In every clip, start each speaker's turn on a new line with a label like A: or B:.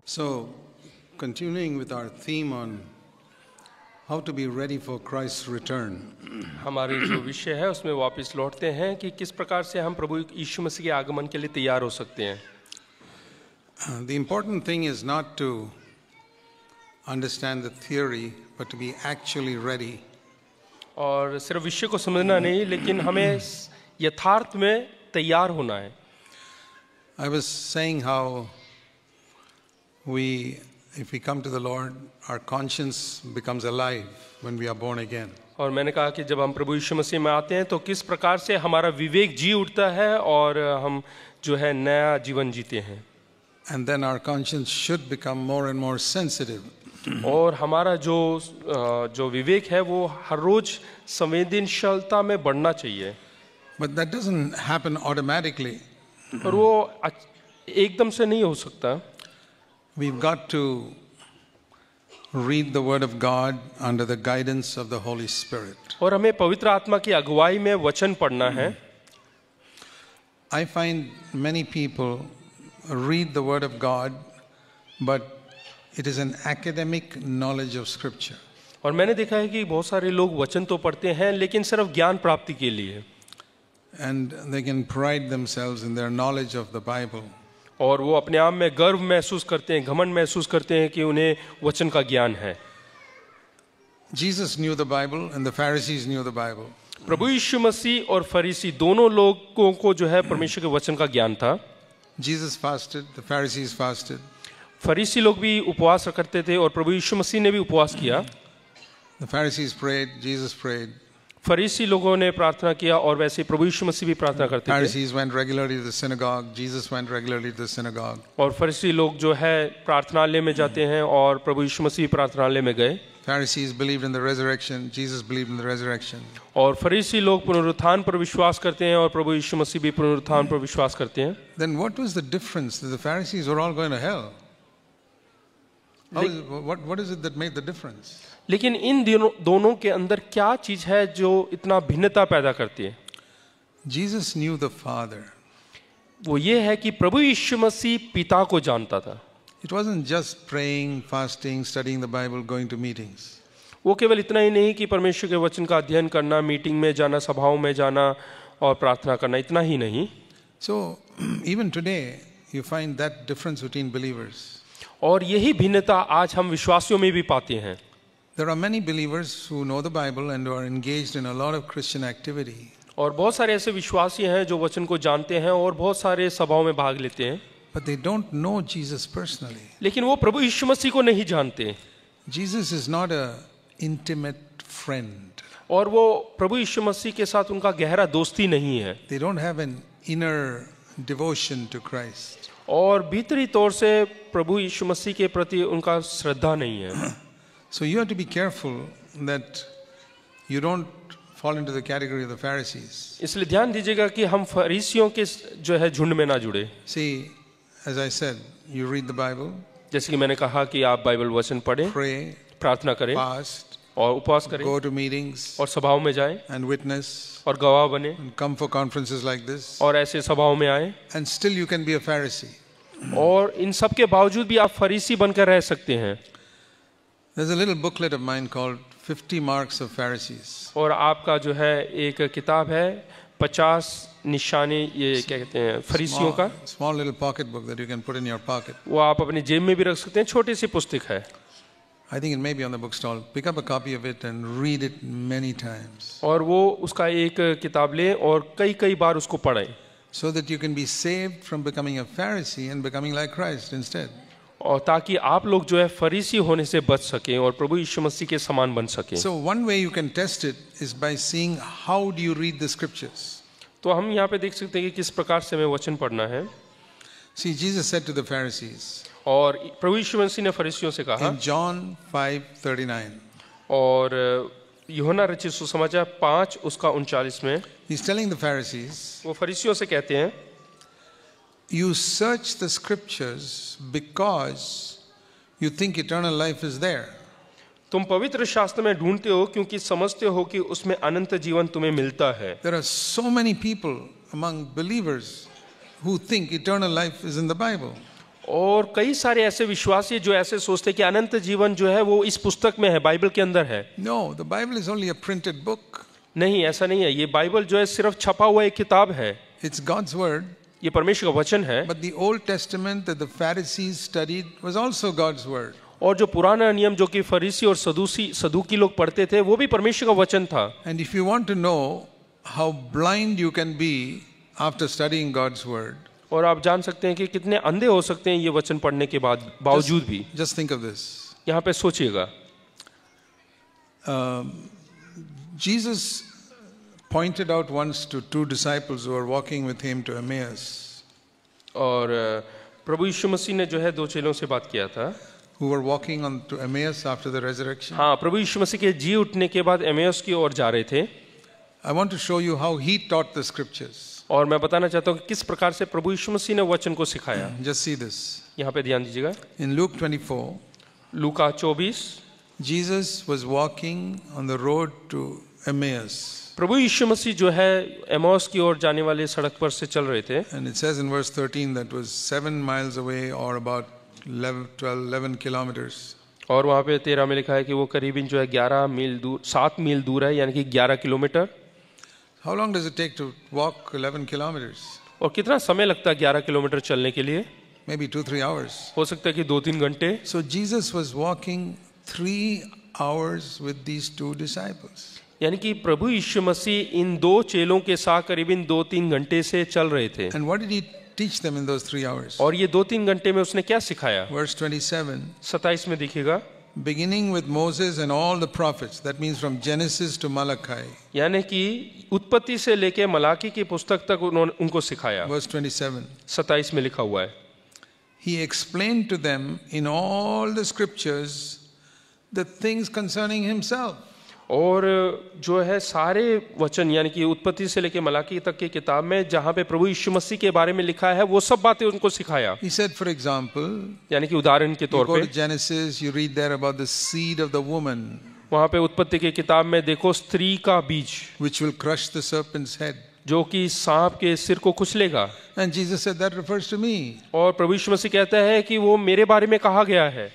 A: So, continuing with our theme on how to be ready for Christ's return.
B: हमारे जो विषय है उसमें वापस लौटते हैं कि किस प्रकार से हम प्रभु यीशु मसीह के आगमन के लिए तैयार हो सकते हैं.
A: The important thing is not to understand the theory, but to be actually ready.
B: और सिर्फ विषय को समझना नहीं, लेकिन हमें यथार्थ में तैयार होना है.
A: I was saying how if we come to the Lord, our conscience becomes alive when we are born again.
B: और मैंने कहा कि जब हम प्रभु यीशु मसीह में आते हैं तो किस प्रकार से हमारा विवेक जी उठता है और हम जो है नया जीवन जीते हैं.
A: And then our conscience should become more and more sensitive.
B: और हमारा जो विवेक है वो हर रोज संवेदनशीलता में बढ़ना चाहिए.
A: But that doesn't happen automatically.
B: और वो एकदम से नहीं हो सकता.
A: We've got to read the Word of God under the guidance of the Holy Spirit.
B: और हमें पवित्र आत्मा की अगुवाई में वचन पढ़ना है.
A: I find many people read the Word of God, but it is an academic knowledge of Scripture.
B: और मैंने देखा है कि बहुत सारे लोग वचन तो पढ़ते हैं लेकिन सिर्फ ज्ञान प्राप्ति के लिए.
A: And they can pride themselves in their knowledge of the Bible.
B: और वो अपने आप में गर्व महसूस करते हैं, घमंड महसूस करते हैं कि उन्हें वचन का ज्ञान है.
A: Jesus knew the Bible and the Pharisees knew the Bible.
B: प्रभु यीशु मसीह और फरीसी दोनों लोगों को जो है परमेश्वर के वचन का ज्ञान था.
A: Jesus fasted, the Pharisees fasted.
B: फरीसी लोग भी उपवास करते थे और प्रभु यीशु मसीह ने भी उपवास किया.
A: The Pharisees prayed, Jesus prayed.
B: फरीसी लोगों ने प्रार्थना किया और वैसे ही प्रभु यीशु मसीह भी प्रार्थना करते थे.
A: Pharisees went regularly to the synagogue. Jesus went regularly to the synagogue.
B: और फरीसी लोग जो है प्रार्थनालय में जाते हैं और प्रभु यीशु मसीह प्रार्थनालय में गए.
A: Pharisees believed in the resurrection. Jesus believed in the resurrection.
B: और फरीसी लोग पुनरुत्थान पर विश्वास करते हैं और प्रभु यीशु मसीह भी पुनरुत्थान पर विश्वास करते हैं.
A: Then what was the difference? That the Pharisees were all going to hell. What is it that made the difference?
B: लेकिन इन दोनों के अंदर क्या चीज है जो इतना भिन्नता पैदा करती है?
A: Jesus knew the Father.
B: वो ये है कि प्रभु यीशु मसीह पिता को जानता था.
A: It wasn't just praying, fasting, studying the Bible, going to meetings.
B: वो केवल इतना ही नहीं कि परमेश्वर के वचन का अध्ययन करना, मीटिंग में जाना, सभाओं में जाना और प्रार्थना करना, इतना ही नहीं.
A: So even today you find that difference between believers.
B: और यही भिन्नता आज हम विश्वासियों में भी पाते हैं.
A: There are many believers who know the Bible and who are engaged in a lot of Christian activity.
B: और बहुत सारे ऐसे विश्वासी हैं जो वचन को जानते हैं और बहुत सारे सभाओं में भाग लेते हैं.
A: But they don't know Jesus personally.
B: लेकिन वो प्रभु यीशु मसीह को नहीं जानते.
A: Jesus is not a intimate friend.
B: और वो प्रभु यीशु मसीह के साथ उनका गहरा दोस्ती नहीं है.
A: They don't have an inner devotion to Christ.
B: और भीतरी तौर से प्रभु यीशु मसीह के प्रति उनका श्रद्धा नहीं है.
A: So you have to be careful that you don't fall into the category of the Pharisees.
B: इसलिए ध्यान दीजिएगा कि हम फरीसियों के जो है झुंड में ना जुड़े.
A: See, as I said, you read the Bible.
B: जैसे कि मैंने कहा कि आप बाइबल वचन पढ़ें,
A: pray,
B: प्रार्थना करें,
A: fast,
B: और उपवास करें,
A: go to meetings,
B: और सभाओं में जाएं,
A: and witness,
B: और गवाह बने,
A: and come for conferences like this,
B: और ऐसे सभाओं में आए.
A: and still you can be a Pharisee.
B: और इन सब के बावजूद भी आप फरीसी बनकर रह सकते हैं.
A: There's a little booklet of mine called 50 Marks of Pharisees.
B: और आपका जो है एक किताब है 50 निशाने, ये क्या कहते हैं, फरीसियों का.
A: Small little pocket book that you can put in your pocket.
B: वो आप अपनी जेब में भी रख सकते हैं. छोटी सी पुस्तक है.
A: I think it may be on the bookstall. Pick up a copy of it and read it many times.
B: और वो उसका एक किताब लें और कई बार उसको पढ़ें.
A: So that you can be saved from becoming a Pharisee and becoming like Christ instead.
B: और ताकि आप लोग जो है फरीसी होने से बच सकें और प्रभु यीशु मसीह के समान बन सकें.
A: So one way you can test it is by seeing how do you read the scriptures.
B: तो हम यहाँ पे देख सकते हैं कि किस प्रकार से हमें वचन पढ़ना है.
A: See, Jesus said to the Pharisees.
B: और प्रभु यीशु मसीह ने फरीसियों से कहा.
A: In John 5:39.
B: और यूहन्ना रचित सुसमाचार 5 उसका 39 में.
A: He's telling the Pharisees.
B: वो फरीसियों से कहते हैं.
A: You search the scriptures because you think eternal life is there.
B: तुम पवित्र शास्त्र में ढूंढते हो क्योंकि समझते हो कि उसमें अनंत जीवन तुम्हें मिलता है.
A: There are so many people among believers who think eternal life is in the Bible.
B: और कई सारे ऐसे विश्वासी जो ऐसे सोचते हैं कि अनंत जीवन जो है वो इस पुस्तक में है, बाइबल के अंदर है।
A: No, the Bible is only a printed book.
B: नहीं, ऐसा नहीं है। ये बाइबल जो है सिर्फ छपा हुआ एक किताब है,
A: It's God's word.
B: ये परमेश्वर का वचन है।
A: But the Old Testament that the Pharisees studied was also God's word.
B: और जो पुराना नियम जो कि फरीसी और सदूकी लोग पढ़ते थे वो भी परमेश्वर का वचन था।
A: And if you want to know how blind you can be after studying God's word,
B: और आप जान सकते हैं कि कितने अंधे हो सकते हैं ये वचन पढ़ने के बावजूद भी।
A: just think of this.
B: यहाँ पे सोचिएगा,
A: Jesus pointed out once to two disciples who were walking with him to Emmaus,
B: और प्रभु यीशु मसीह ने जो है दो चेलों से बात किया था,
A: who were walking on to Emmaus after the resurrection.
B: हाँ, प्रभु यीशु मसीह के जी उठने के बाद एमेउस की ओर जा रहे थे।
A: I want to show you how he taught the scriptures.
B: और मैं बताना चाहता हूँ कि किस प्रकार से प्रभु यीशु मसीह ने वचन को सिखाया।
A: Just see this.
B: यहाँ पे ध्यान दीजिएगा।
A: In Luke 24,
B: Luka 24,
A: Jesus was walking on the road to Emmaus.
B: प्रभु यीशु मसीह जो है एमेउस की ओर जाने वाले सड़क पर से चल रहे थे।
A: And it says in verse 13 that was 7 miles away or about 11 kilometers.
B: और वहाँ पे 13 में लिखा है कि वो करीबन जो है 7 मील दूर है, यानी कि 11 kilometre.
A: How long does it take to walk 11 kilometers?
B: और कितना समय लगता है 11 किलोमीटर चलने के लिए?
A: Maybe 2-3 hours.
B: हो सकता है कि 2-3 घंटे।
A: So Jesus was walking 3 hours with these two disciples.
B: यानी कि प्रभु यीशु मसीह इन दो चेलों के साथ करीबन 2-3 घंटे से चल रहे थे।
A: And what did he teach them in those 3 hours?
B: और ये 2-3 घंटे में उसने क्या सिखाया?
A: Verse 27.
B: 27 में देखिएगा,
A: Beginning with Moses and all the prophets, that means from Genesis to Malachi.
B: यानी कि उत्पत्ति से लेके मलाकी की पुस्तक तक उन्होंने उनको सिखाया।
A: Verse 27.
B: 27 में लिखा हुआ है,
A: He explained to them in all the scriptures the things concerning himself.
B: और जो है सारे वचन यानी कि उत्पत्ति से लेके मलाकी तक की किताब में जहाँ पे प्रभु यीशु मसीह के बारे में लिखा है वो सब बातें उनको सिखाया।
A: He said, for example,
B: यानी कि उदाहरण के
A: you
B: तौर
A: go
B: पे
A: to Genesis, you read there about the seed of the woman,
B: वहाँ पे उत्पत्ति की किताब में देखो स्त्री का बीज
A: which will crush the serpent's head.
B: जो कि सांप के सिर को कुचलेगा।
A: And Jesus said, that refers to me.
B: और प्रभु यीशु मसीह कहता है कि वो मेरे बारे में कहा गया है।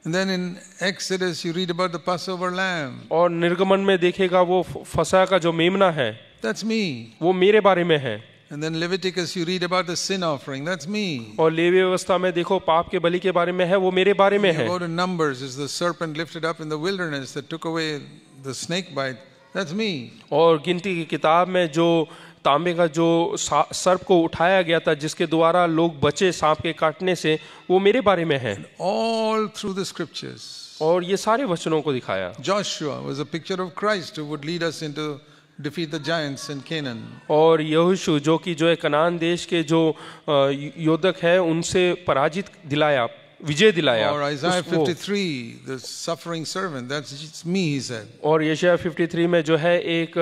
A: And then in Exodus, you read about the Passover lamb.
B: और निर्गमन में देखेगा वो फसह का जो मेमना है
A: That's me.
B: वो मेरे बारे में है।
A: And then Leviticus, you read about the sin offering. That's me.
B: और लेवी व्यवस्था में देखो पाप के बलि के बारे में है, वो मेरे बारे में
A: You
B: है।
A: go to Numbers, is the serpent lifted up in the wilderness that took away the snake bite. That's me.
B: और गिनती की किताब में जो तांबे का जो सर्प को उठाया गया था जिसके द्वारा लोग बचे सांप के काटने से, वो मेरे बारे में है।
A: All through the scriptures.
B: और ये सारे वचनों को दिखाया।
A: Joshua was a picture of Christ who would lead us into defeat the giants in Canaan.
B: और यहोशू जो कि जो है कनान देश के जो योद्धक है उनसे पराजित दिलाया, विजय दिलाया।
A: Or Isaiah 53, the suffering servant. That's me, he said.
B: और यशाया 53 में जो है एक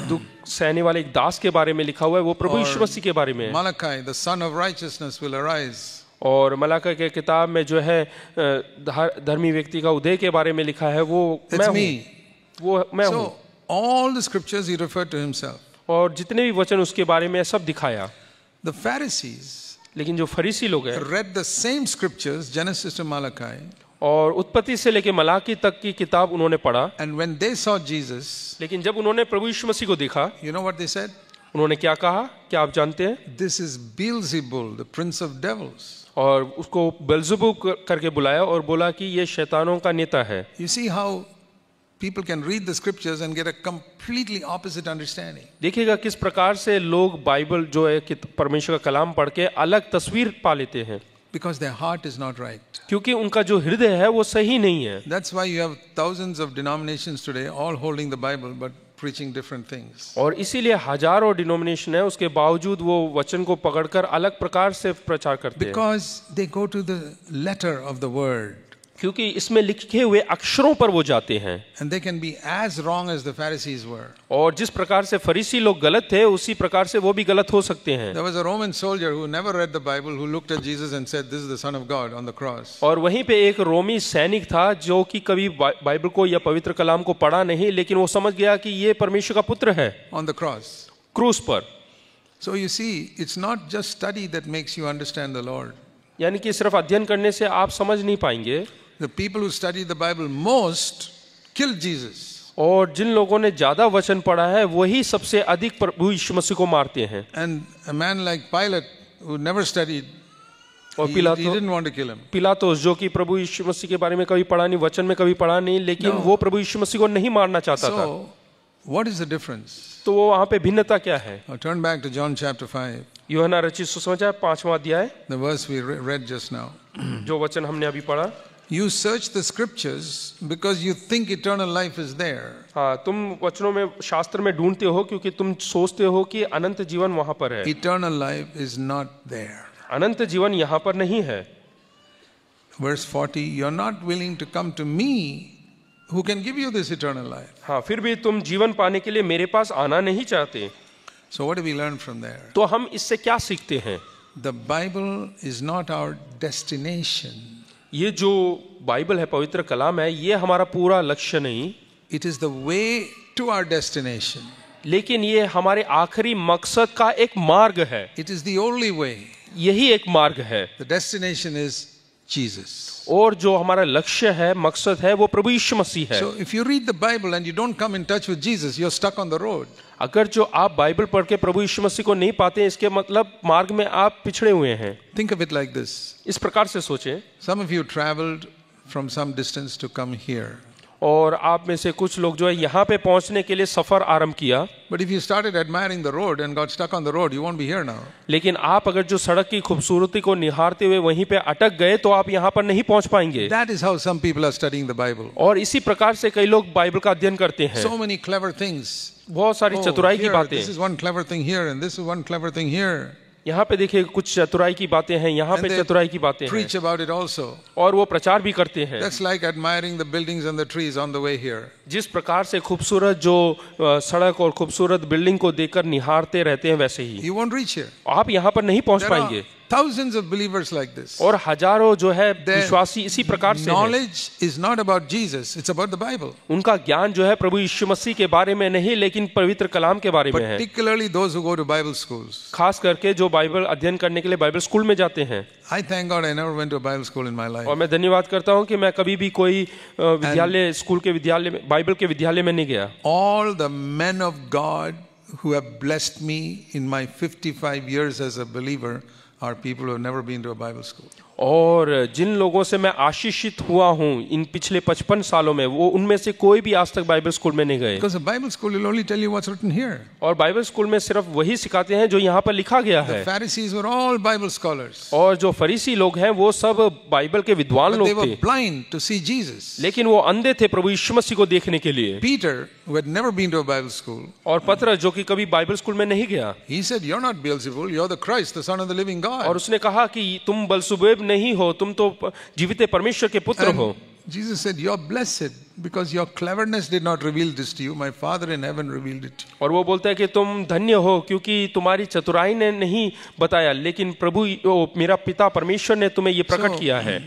B: दुख सहने वाले एक दास के बारे में लिखा हुआ है, वो प्रभु यीशु मसीह के बारे में है।
A: Malachi, the son of righteousness will arise.
B: और मलाका के किताब में जो है धर्मी व्यक्ति का उदय के बारे में लिखा है, वो मैं हूँ, वो मैं हूँ।
A: So all the scriptures he referred to himself.
B: और जितने भी वचन उसके बारे में सब दिखाया।
A: The Pharisees
B: लेकिन जो फरीसी लोग हैं
A: read the same scriptures, Genesis to Malachi.
B: और उत्पत्ति से लेके मलाकी तक की किताब उन्होंने पढ़ा।
A: And when they saw Jesus,
B: लेकिन जब उन्होंने प्रभु यीशु मसीह को देखा,
A: you know what they said?
B: उन्होंने क्या कहा, क्या आप जानते हैं?
A: This is Beelzebul, the prince of devils.
B: और उसको बेल्ज़ेबूल करके बुलाया और बोला कि ये शैतानों का नेता है।
A: You see how people can read the scriptures and get a completely opposite understanding.
B: देखिएगा किस प्रकार से लोग बाइबल जो है कि परमेश्वर का कलाम पढ़ के अलग तस्वीर पा लेते हैं।
A: Because their heart is not right.
B: क्योंकि उनका जो हृदय है वो सही नहीं है।
A: That's why you have thousands of denominations today, all holding the Bible but preaching different things.
B: और इसीलिए हजारों डिनोमिनेशन है, उसके बावजूद वो वचन को पकड़कर अलग प्रकार से प्रचार करते हैं।
A: Because they go to the letter of the word.
B: क्योंकि इसमें लिखे हुए अक्षरों पर वो जाते हैं।
A: And they can be as wrong as the Pharisees were.
B: और जिस प्रकार से फरीसी लोग गलत थे उसी प्रकार से वो भी गलत हो सकते हैं।
A: There was a Roman soldier who never read the Bible who looked at Jesus and said, "This is the Son of God on the cross."
B: और वहीं पे एक रोमी सैनिक था जो कि कभी बाइबल को या पवित्र कलाम को पढ़ा नहीं, लेकिन वो समझ गया कि ये परमेश्वर का पुत्र है
A: On the cross.
B: क्रूस पर।
A: So you see, it's not just study that makes you understand the Lord.
B: यानी कि सिर्फ अध्ययन करने से आप समझ नहीं पाएंगे।
A: The people who study the Bible most killed Jesus.
B: और जिन लोगों ने ज्यादा वचन पढ़ा है वही सबसे अधिक प्रभु यीशु मसीह को मारते हैं।
A: And a man like Pilate who never studied,
B: और
A: he
B: पिलातो
A: didn't want to kill him.
B: पिलातोस जो कि प्रभु यीशु मसीह के बारे में कभी पढ़ा नहीं, वचन में कभी पढ़ा नहीं, लेकिन वो प्रभु यीशु मसीह को नहीं मारना चाहता था।
A: So, what is the difference?
B: तो वो वहाँ पे भिन्नता क्या है?
A: Now turn back to John chapter 5,
B: यूहन्ना रचित सुसमाचार 5वां अध्याय,
A: the verse we read just now.
B: जो वचन हमने अभी पढ़ा।
A: You search the scriptures because you think eternal life is there.
B: हाँ, तुम वचनों में, शास्त्र में ढूंढते हो क्योंकि तुम सोचते हो कि अनंत जीवन वहाँ पर है।
A: Eternal life is not there.
B: अनंत जीवन यहाँ पर नहीं है।
A: Verse 40, you're not willing to come to me who can give you this eternal life.
B: हाँ, फिर भी तुम जीवन पाने के लिए मेरे पास आना नहीं चाहते।
A: So what do we learn from there?
B: तो हम इससे क्या सीखते हैं?
A: The Bible is not our destination.
B: ये जो बाइबल है, पवित्र कलाम है, ये हमारा पूरा लक्ष्य नहीं,
A: It is the way to our destination.
B: लेकिन ये हमारे आखिरी मकसद का एक मार्ग है।
A: It is the only way.
B: यही एक मार्ग है।
A: The destination is Jesus.
B: और जो हमारा लक्ष्य है, मकसद है, वो प्रभु यीशु मसीह है।
A: So if you read the Bible and you don't come in touch with Jesus, you're stuck on the road.
B: अगर जो आप बाइबल पढ़ के प्रभु यीशु मसीह को नहीं पाते, इसके मतलब मार्ग में आप पिछड़े हुए हैं।
A: Think of it like this.
B: इस प्रकार से सोचें।
A: Some of you traveled from some distance to come here.
B: और आप में से कुछ लोग जो है यहाँ पे पहुँचने के लिए सफर आरंभ किया।
A: But if you started admiring the road and got stuck on the road, you won't be here now.
B: लेकिन आप अगर जो सड़क की खूबसूरती को निहारते हुए वहीं पे अटक गए तो आप यहाँ पर नहीं पहुँच पाएंगे।
A: That is how some people are studying the Bible.
B: और इसी प्रकार से कई लोग बाइबल का अध्ययन करते हैं।
A: So many clever things.
B: बहुत सारी
A: Oh,
B: चतुराई की
A: here,
B: बातें।
A: this is one clever thing here and this is one clever thing here.
B: यहाँ पे देखिए कुछ चतुराई की बातें हैं, यहाँ
A: And
B: पे
A: they
B: चतुराई की बातें हैं,
A: preach about it also.
B: और वो प्रचार भी करते हैं।
A: That's like admiring the buildings and the trees on the way here.
B: जिस प्रकार से खूबसूरत जो सड़क और खूबसूरत बिल्डिंग को देखकर निहारते रहते हैं, वैसे ही
A: You won't reach here.
B: आप यहाँ पर नहीं पहुँच
A: There are
B: पाएंगे।
A: thousands of believers like this.
B: और हजारों जो है
A: Their
B: विश्वासी इसी प्रकार से हैं।
A: knowledge is not about Jesus, it's about the Bible.
B: उनका ज्ञान जो है प्रभु यीशु मसीह के बारे में नहीं, लेकिन पवित्र कलाम के बारे में है।
A: Particularly those who go to Bible schools.
B: खास करके जो बाइबल अध्ययन करने के लिए बाइबल स्कूल में जाते हैं।
A: I thank God I never went to a Bible school in my life.
B: और मैं धन्यवाद करता हूँ कि मैं कभी भी कोई विद्यालय, स्कूल के विद्यालय में, बाइबल के विद्यालय में नहीं गया।
A: All the men of God who have blessed me in my 55 years as a believer are people who have never been to a Bible school.
B: और जिन लोगों से मैं आशीषित हुआ हूँ इन पिछले 55 सालों में, वो उनमें से कोई भी आज तक बाइबल स्कूल में नहीं गए।
A: Because a Bible school will only tell you what's written here.
B: और बाइबल स्कूल में सिर्फ वही सिखाते हैं जो यहाँ पर लिखा गया है।
A: The Pharisees were all Bible scholars.
B: और जो फरीसी लोग हैं वो सब बाइबल के विद्वान
A: But they
B: लोग
A: were
B: थे,
A: blind to see Jesus.
B: लेकिन वो अंधे थे प्रभु यीशु मसीह को देखने के लिए।
A: Peter, who had never been to a Bible school,
B: और पतरस जो कि कभी बाइबल स्कूल में नहीं गया,
A: he said, "You're not Beelzebul, you're the Christ, the Son of the living God."
B: और उसने कहा कि तुम बलसुबेब नहीं हो, तुम तो जीवित परमेश्वर के पुत्र हो।
A: And Jesus said, "You're blessed because your cleverness did not reveal this to you. My Father in heaven revealed it to you."
B: और वो बोलता है कि तुम धन्य हो क्योंकि तुम्हारी चतुराई ने नहीं बताया, लेकिन प्रभु मेरा पिता परमेश्वर ने तुम्हें ये प्रकट किया है।